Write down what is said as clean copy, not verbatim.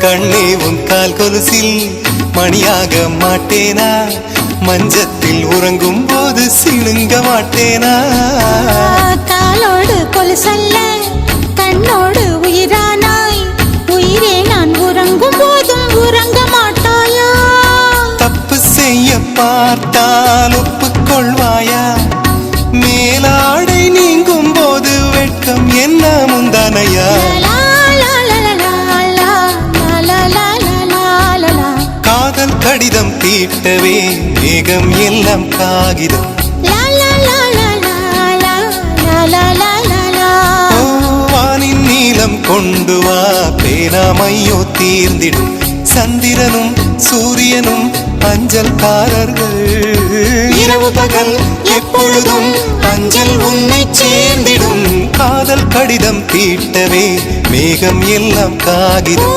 கண்ணே உன் கால் கொலுசில் மணியாக மாட்டேனா, மஞ்சத்தில் உறங்கும் போது சிணுங்க மாட்டேனா. காலோடு கொலுசல்ல கண்ணோடு உயிரானாய், உயிரே நான் உறங்கும் போதும் உறங்க மாட்டாயா. தப்பு செய்ய பார்த்தால் ஒப்புக்கொள்வாயா, மேலாடை நீங்கும் போது வெட்கம் என்ன முந்தானையா. காதல் கடிதம் தீட்டவே மேகம் எல்லாம் காகிதம், வானின் நீலம் கொண்டு வா பேனாமையோ தீர்ந்திடும். சந்திரனும் சூரியனும் அஞ்சல்காரர்கள், இரவு பகல் எப்பொழுதும் அஞ்சல் உன்னை சேர்ந்திடும். காதல் கடிதம் தீட்டவே மேகம் எல்லாம் காகிதம்.